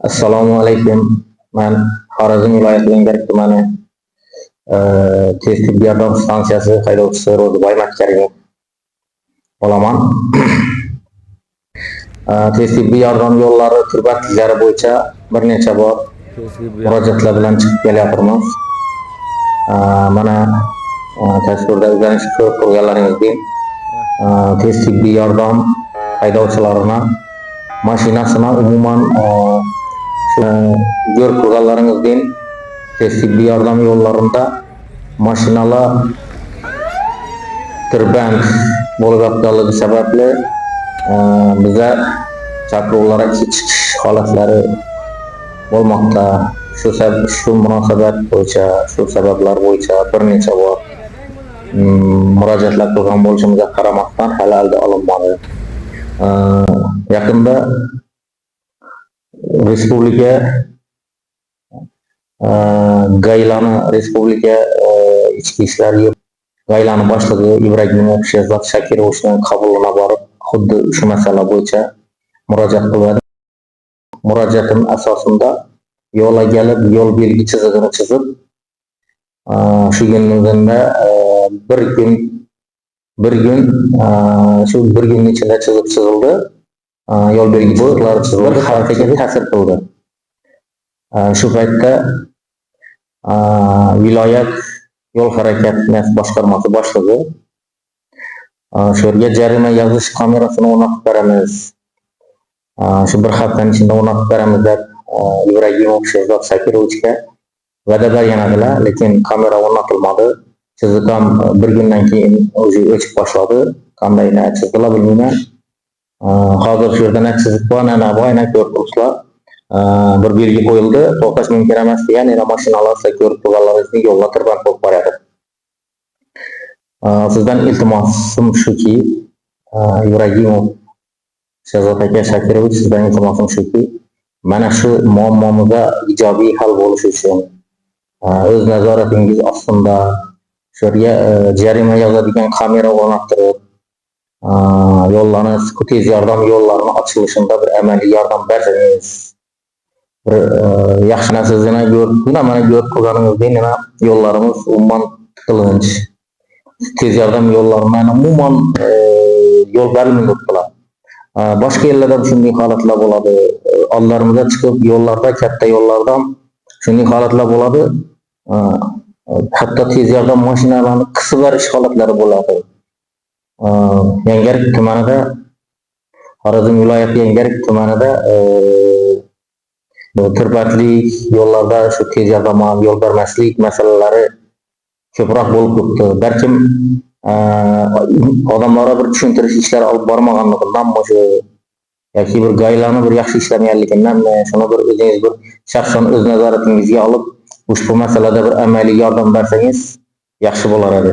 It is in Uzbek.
Assalomu alaykum. Men Xorazm viloyatining bir tumani tez tibbiy yordam stansiyasi haydovchisi Ro'ziboy Makkarimov bo'laman. Tez tibbiy yordam yo'llari turbatlari bo'yicha bir necha bor murojaatlar bilan chiqib kelyapmiz. Mana tasvirda o'rganish ko'rib turganlaringizdek tez tibbiy yordam haydovchilarini mashinasini umuman ko'rib turganlaringizdek tez tibbiy yordam yo'llarında mashinalar tirband bo'lib yotganligi sababli bize chaqiruvlar kechikish holatlari bo'lmoqda. Shu munosabat bo'yicha, shu sabablar bo'yicha bir necha bor murojaatlar qilgan bo'lishimizga qaramasdan hali alda olinmadi. Yaqinda respublika Gaylani respublika ichki ishlar Gaylani boshlig'i Ibragimov Sherzod Shakirovichning qabuliga borib, xuddi shu masala bo'yicha murojaat qildim. Murojaatim asosida yo'lga kelib, yo'l belgi chizig'ini chizib, shu kunlarda bir gün ichida chizildi. Yo'l belgi bo'yoqlari chizildi, harakatga ta'sir qildi. Shu paytda viloyat yo'l harakati boshqarmasi boshlig'i shu yerga jarima yozish kamerasini o'rnatib beramiz. Shu bir haftaning ichida o'rnatib beramiz deb Ibragimov Sherzod Shakirovichga va'da bergan edilar, lekin kamera o'rnatilmadi. Chiziq ham bir kundan keyin o'zi o'chib boshladi. Qanday chizdilar bilmayman. Hozir shu yerda chiziq bor, ana ko'rib turibsizlar. Bir belgi qo'yildi, to'xtash mumkin emas degan, yana mashinalar ko'rib turganlaringizdek yo'lda tirband bo'lib boradi. Sizdan iltimosim shuki, Ibragimov Sherzod aka Shakirovich, sizdan iltimosim shuki, mana shu muammomizga ijobiy hal bo'lish uchun o'z nazoratingiz ostida shu yerga jarima yozadigan kamera o'rnatirib, yo'llarni, tez yordam yo'llarini ochilishida bir amaliy yordam bersangiz, bir yaxshi narsani ko'rib turganingizdek, yo'llarimiz umuman tiqilinch, tez yordam yo'llarini umuman yo'l berilmayaptilar. Boshqa yerlarda shunday holatlar bo'ladi. Oldlarimizga chiqib yo'llarda, katta yo'llarda shunday holatlar bo'ladi. Hatto tez yordam mashinalarini qisib berish holatlari bo'ladi. Yangarik tumanida, Xorazm viloyati Yangarik tumanida tirbandlik yo'llarda shu tez yordam yo'l bermaslik masalalari ko'proq bo'lib ketdi. Balkim odamlarga bir tushuntirish ishlari olib bormaganligidan yoki bir gaylani bir yaxshi ishlamaganligidan shuni bir o'zingiz bir shaxsan o'z nazoratingizga olib, ushbu masalada bir amaliy yordam bersangiz yaxshi bo'lar edi.